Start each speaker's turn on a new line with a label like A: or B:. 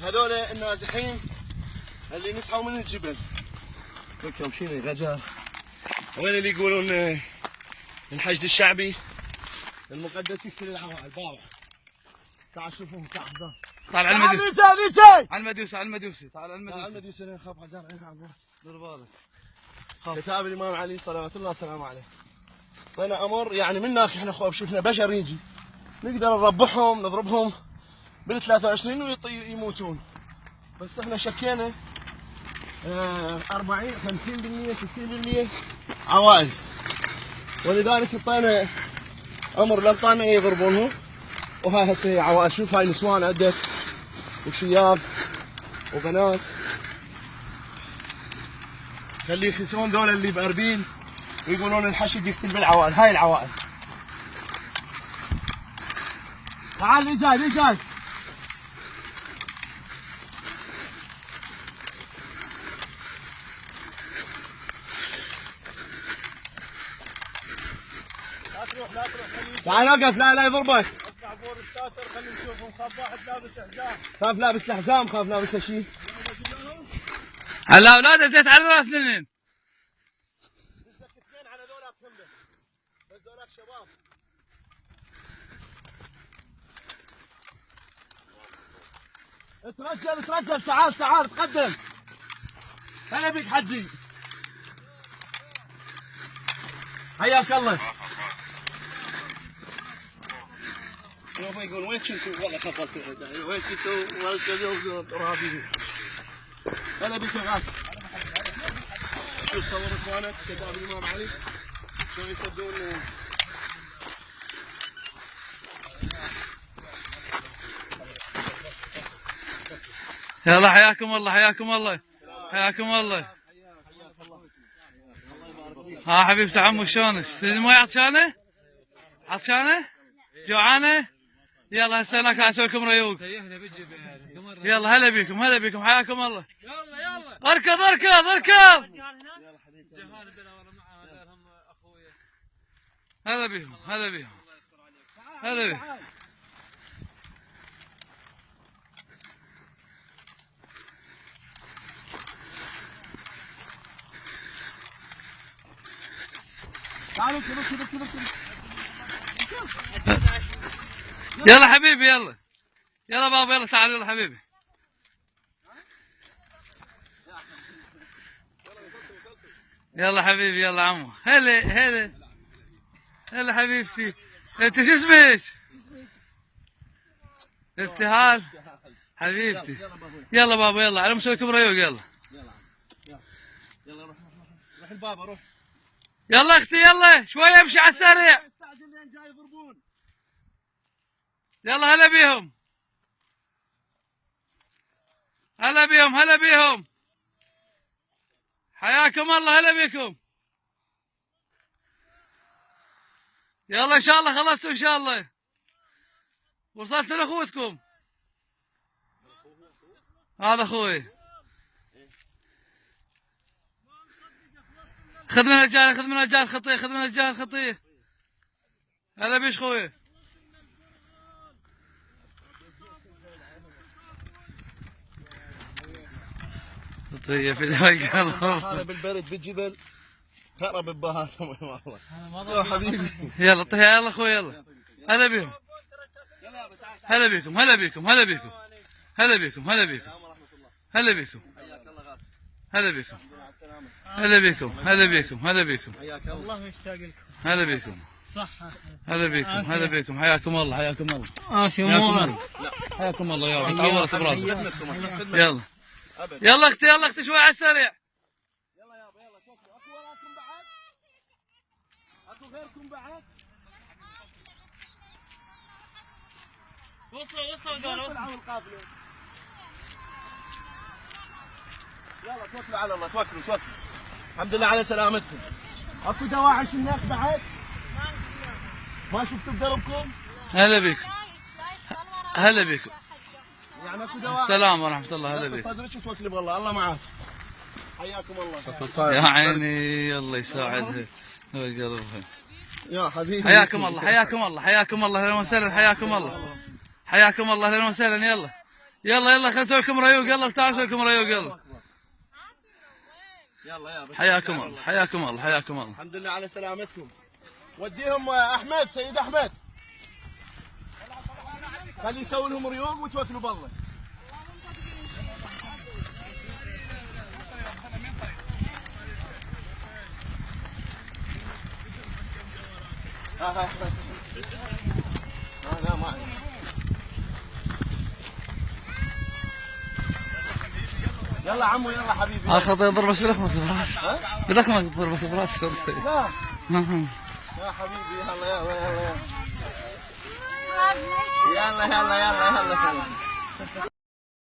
A: هذول النازحين اللي نزحوا من الجبل. لكم شيء غزال. وين اللي يقولون الحشد الشعبي المقدس يكفي العوائل. بابا تعال شوفهم. تعال
B: طالع على المديوسي. على المديوسي على المديوسي. تعال على المديوسي.
A: على المديوسي. خاف غزال عين على الراس.
B: دير بالك.
A: كتاب الامام علي صلوات الله وسلامه عليه. فانا امر يعني من ناحيه احنا خوف شفنا بشر يجي نقدر نربحهم نضربهم بال 23 ويموتون. بس احنا شكينا 40 50% 60% عوائل، ولذلك اعطينا امر للطانه يضربونهم. وهاي هسه عوائل. شوف هاي نسوان عندك وشياب وبنات. خلي يخسون ذولا اللي باربيل ويقولون الحشد يقتل بالعوائل. هاي العوائل. تعال لي جاي لي جاي.
C: لا تروح لا تروح.
A: تعال وقف. لا يضربك.
C: اطلع فوق الساتر خلينا نشوفهم. خاف واحد لابس حزام.
A: خاف لابس الحزام. خاف لابس شيء.
B: على اولاده زيت على راس اثنين.
A: نزلك اثنين على ذولاك كمله. بس ذولاك شباب. ترجل تعال تقدم. هلا بك حجي. حياك الله. شوفوا يقول وين كنتوا؟ والله خفرت وين كنتوا؟ والكذوب رابي. هلا بك يا غاث. شوف صور اخوانك كتاب الامام علي شلون يشدون.
B: يلا حياكم الله حياكم الله حياكم الله. ها حبيبتي عمو شلونك؟ تريد مويه عطشانه؟ عطشانه؟ جوعانه؟ يلا هسه هناك اسوي لكم ريوق. يلا هلا بيكم هلا بيكم حياكم الله. يلا اركض اركض اركض. هلا بيهم هلا بيهم هلا بيهم.
A: تعالوا كذا.
B: يلا حبيبي يلا. يلا بابا يلا تعال يلا حبيبي. يلا حبيبي يلا عمو. هلا هلا حبيبتي. انت شو اسمك؟ ابتهال حبيبتي. يلا بابا يلا على مسويكم ريوق. يلا
A: روح البابا روح.
B: يلا اختي يلا شويه امشي على السريع.
A: استعجل لين جاي يضربون.
B: يلا هلا بيهم هلا بيهم هلا بيهم. حياكم الله هلا بيكم. يلا ان شاء الله خلصتوا ان شاء الله. وصلت لاخوتكم. هذا اخوي. خذ من الرجال خذ من الرجال خطيه خذ من الرجال خطيه. هلا بيش خوي. خطيه في القلب.
A: هذا بالبرد بالجبل خرب ببهاتهم والله. يا حبيبي.
B: يلا طيها يلا اخوي يلا. هلا بيهم. هلا بيكم هلا بيكم هلا بيكم هلا بيكم هلا بيكم هلا بيكم هلا بيكم هلا بيكم هلا بيكم هلا بيكم.
C: الله يشتاق لكم.
B: هلا بيكم.
C: صحة.
B: هلا بيكم هلا بيكم حياكم الله حياكم الله.
C: ماشي
B: امور. حياكم الله يا تعورت براسك.
A: خدمتكم.
B: يلا يلا اختي يلا اختي شوي على السريع.
A: يلا يابا يلا توكلوا. اكو وراكم بعد؟ اكو غيركم بعد؟
C: وصلوا
A: طلعوا القافله. يلا توكلوا على الله. توكلوا. الحمد لله على سلامتكم. اكو دواعش هناك بعد؟ ما شفتوا بدربكم؟
B: هلا بيكم هلا بيكم.
A: يعني اكو دواعش.
B: السلام ورحمة الله هلا بيكم.
A: صدرك وتوكلي بالله. الله معاك. حياكم الله.
B: يا عيني الله يساعدها وقلبها.
A: يا حبيبي.
B: حياكم الله حياكم الله حياكم الله اهلا وسهلا حياكم الله حياكم الله اهلا وسهلا. يلا يلا يلا خلينا نسوي لكم ريوق، يلا تعالوا نسوي لكم ريوق يلا.
A: يلا يا
B: حياكم الله حياكم الله حياكم الله.
A: الحمد لله على سلامتكم. وديهم احمد، سيد احمد خلي يسوي لهم ريوق وتوكلوا بالله. لا ما عندي. يلا عمو يلا حبيبي.
B: اخذ ضربة بالأخماس براسك. بالأخماس ضربة براسك.
A: لا يا حبيبي يلا يلا يلا يلا يلا يلا يلا يلا.